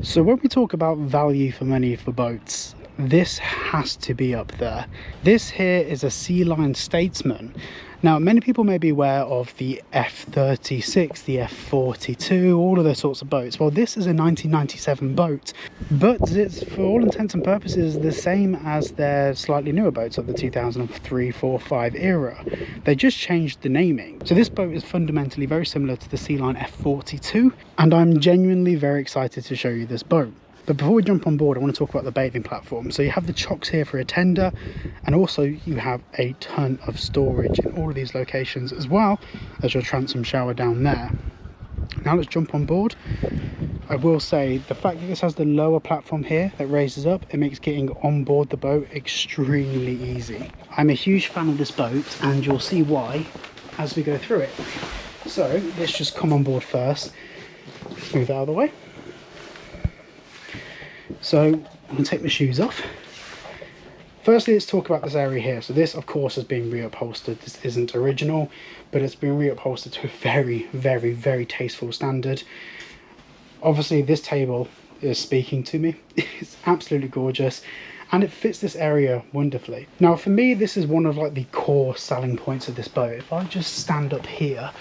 So when we talk about value for money for boats, this has to be up there. This here is a Sealine Statesman. Now, many people may be aware of the F36, the F42, all of those sorts of boats. Well, this is a 1997 boat, but it's for all intents and purposes the same as their slightly newer boats of the 2003, 4, 5 era. They just changed the naming. So this boat is fundamentally very similar to the Sealine F42, and I'm genuinely very excited to show you this boat. But before we jump on board, I want to talk about the bathing platform. So you have the chocks here for a tender, and also you have a ton of storage in all of these locations, as well as your transom shower down there. Now let's jump on board. I will say the fact that this has the lower platform here that raises up, it makes getting on board the boat extremely easy. I'm a huge fan of this boat, and you'll see why as we go through it. So let's just come on board first, move out of the way. So I'm going to take my shoes off. Firstly, let's talk about this area here. So this, of course, has been reupholstered. This isn't original, but it's been reupholstered to a very, very, very tasteful standard. Obviously, this table is speaking to me. It's absolutely gorgeous, and it fits this area wonderfully. Now, for me, this is one of like the core selling points of this boat. If I just stand up here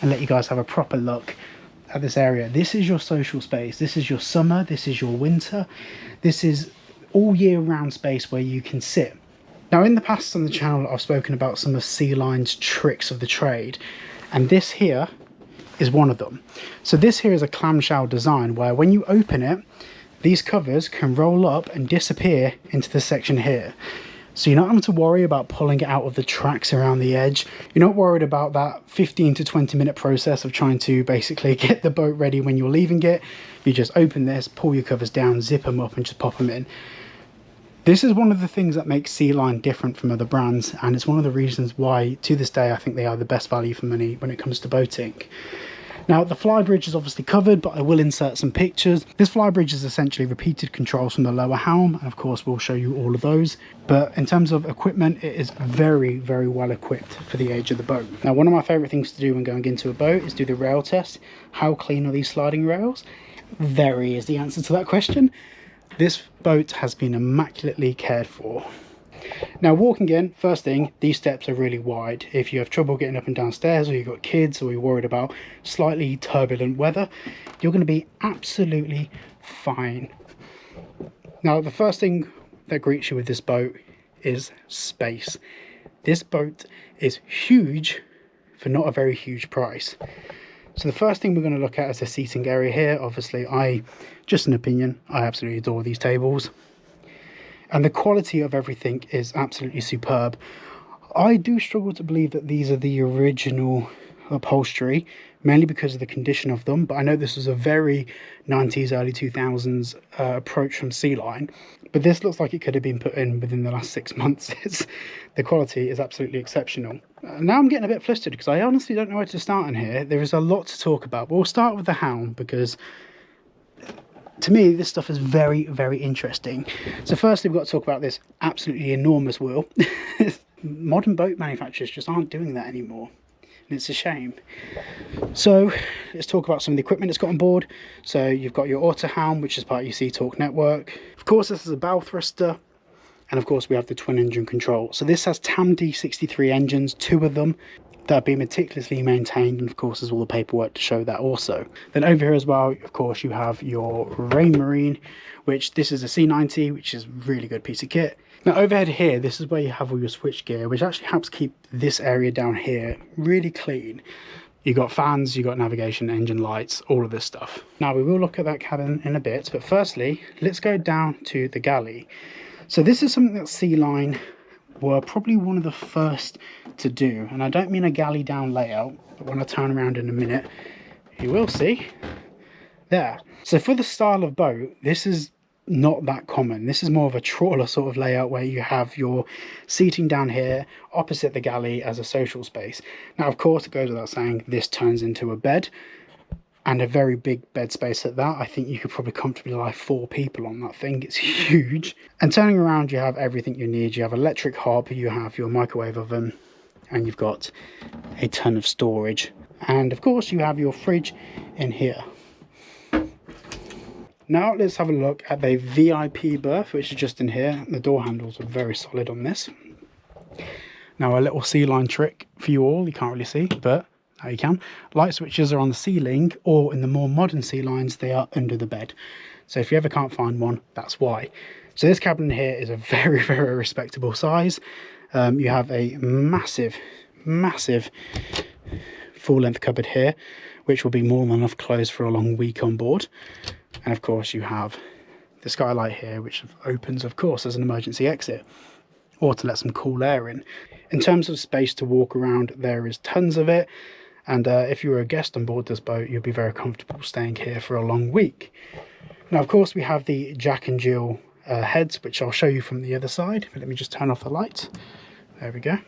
and let you guys have a proper look at this area, this is your social space, this is your summer, this is your winter, this is all year round space where you can sit. Now, in the past on the channel, I've spoken about some of Sealine's tricks of the trade, and this here is one of them. So this here is a clamshell design where when you open it, these covers can roll up and disappear into this section here. So you're not having to worry about pulling it out of the tracks around the edge. You're not worried about that 15 to 20 minute process of trying to basically get the boat ready when you're leaving it. You just open this, pull your covers down, zip them up and just pop them in. This is one of the things that makes Sealine different from other brands, and it's one of the reasons why to this day I think they are the best value for money when it comes to boating. Now, the flybridge is obviously covered, but I will insert some pictures. This flybridge is essentially repeated controls from the lower helm, and of course we'll show you all of those. But in terms of equipment, it is very, very well equipped for the age of the boat. Now, one of my favourite things to do when going into a boat is do the rail test. How clean are these sliding rails? Very is the answer to that question. This boat has been immaculately cared for. Now, walking in, first thing, these steps are really wide. If you have trouble getting up and down stairs, or you've got kids, or you're worried about slightly turbulent weather, you're going to be absolutely fine. Now, the first thing that greets you with this boat is space. This boat is huge for not a very huge price. So the first thing we're going to look at is the seating area here. Obviously, just an opinion, I absolutely adore these tables. And the quality of everything is absolutely superb. I do struggle to believe that these are the original upholstery, mainly because of the condition of them. But I know this was a very 90s, early 2000s approach from Sealine. But this looks like it could have been put in within the last 6 months. The quality is absolutely exceptional. Now I'm getting a bit flustered because I honestly don't know where to start in here. There is a lot to talk about. But we'll start with the helm because to me, this stuff is very, very interesting. So firstly, we've got to talk about this absolutely enormous wheel. Modern boat manufacturers just aren't doing that anymore, and it's a shame. So let's talk about some of the equipment that's got on board. So you've got your auto helm, which is part of your Sea-Talk network. Of course, this is a bow thruster. And of course, we have the twin engine control. So this has TAMD 63 engines, 2 of them, that have been meticulously maintained, and of course there's all the paperwork to show that also. Then over here as well, of course, you have your Rain Marine, which this is a C90, which is a really good piece of kit. Now overhead here, this is where you have all your switch gear, which actually helps keep this area down here really clean. You've got fans, you've got navigation, engine lights, all of this stuff. Now we will look at that cabin in a bit, but firstly, let's go down to the galley. So this is something that Sealine were probably one of the first to do, and I don't mean a galley down layout, but when I turn around in a minute you will see there. So for the style of boat, this is not that common. This is more of a trawler sort of layout where you have your seating down here opposite the galley as a social space. Now of course, it goes without saying, this turns into a bed, and a very big bed space at that. I think you could probably comfortably lie 4 people on that thing. It's huge. And turning around, you have everything you need. You have electric hob, you have your microwave oven, and you've got a ton of storage. And of course, you have your fridge in here. Now let's have a look at the VIP berth, which is just in here. The door handles are very solid on this. Now a little Sealine trick for you all, you can't really see, but now you can. Light switches are on the ceiling, or in the more modern Sealines, they are under the bed. So if you ever can't find one, that's why. So this cabin here is a very, very respectable size. You have a massive, massive full-length cupboard here, which will be more than enough clothes for a long week on board. And of course you have the skylight here, which opens, of course, as an emergency exit, or to let some cool air in. In terms of space to walk around, there is tons of it. And if you were a guest on board this boat, you'll be very comfortable staying here for a long week. Now, of course, we have the Jack and Jill heads, which I'll show you from the other side. But let me just turn off the lights. There we go.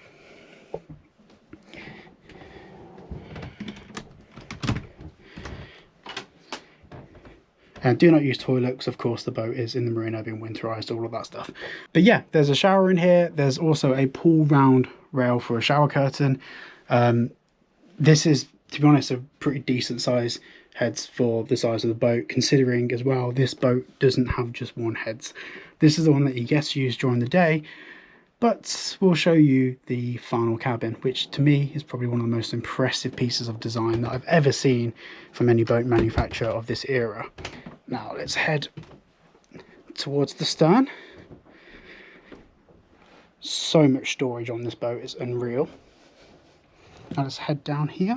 And do not use toilets, of course the boat is in the marina being winterized, all of that stuff. But yeah, there's a shower in here. There's also a pull round rail for a shower curtain. This is, to be honest, a pretty decent size heads for the size of the boat, considering as well this boat doesn't have just one heads. This is the one that you guests use during the day, but we'll show you the final cabin, which to me is probably one of the most impressive pieces of design that I've ever seen from any boat manufacturer of this era. Now let's head towards the stern. So much storage on this boat, it's unreal. Now let's head down here.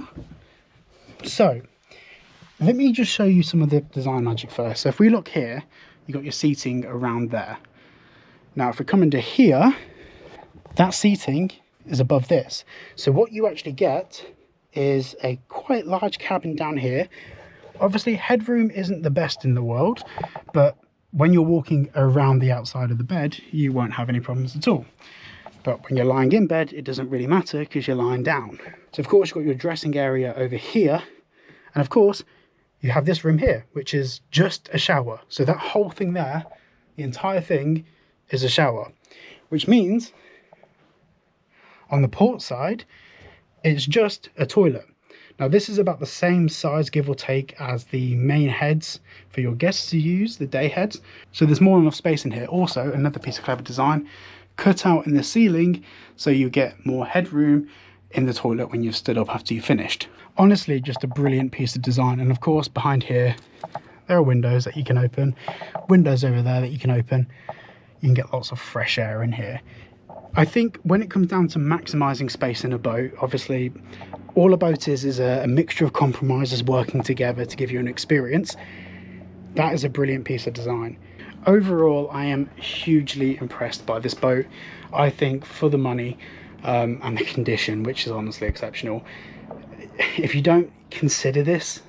So let me just show you some of the design magic first. So if we look here, you've got your seating around there. Now if we come into here, that seating is above this. So what you actually get is a quite large cabin down here. Obviously headroom isn't the best in the world, but when you're walking around the outside of the bed, you won't have any problems at all. But when you're lying in bed, it doesn't really matter because you're lying down. So of course you've got your dressing area over here. And of course you have this room here, which is just a shower. So that whole thing there, the entire thing is a shower, which means on the port side, it's just a toilet. Now this is about the same size, give or take, as the main heads for your guests to use, the day heads. So there's more than enough space in here. Also, another piece of clever design, cut out in the ceiling so you get more headroom in the toilet when you've stood up after you've finished. Honestly, just a brilliant piece of design. And of course, behind here, there are windows that you can open, windows over there that you can open. You can get lots of fresh air in here. I think when it comes down to maximizing space in a boat, obviously all a boat is a mixture of compromises working together to give you an experience. That is a brilliant piece of design. Overall, I am hugely impressed by this boat. I think for the money and the condition, which is honestly exceptional, if you don't consider this,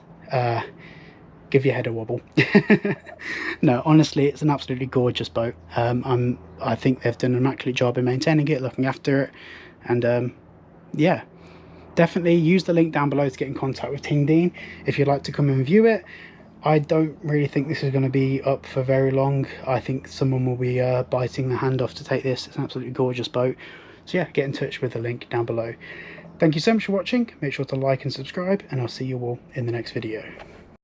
give your head a wobble. No, honestly, it's an absolutely gorgeous boat. I think they've done an immaculate job in maintaining it, looking after it, and yeah, definitely use the link down below to get in contact with Tingdene if you'd like to come and view it. I don't really think this is going to be up for very long. I think someone will be biting the hand off to take this. It's an absolutely gorgeous boat. So yeah, get in touch with the link down below. Thank you so much for watching. Make sure to like and subscribe, and I'll see you all in the next video.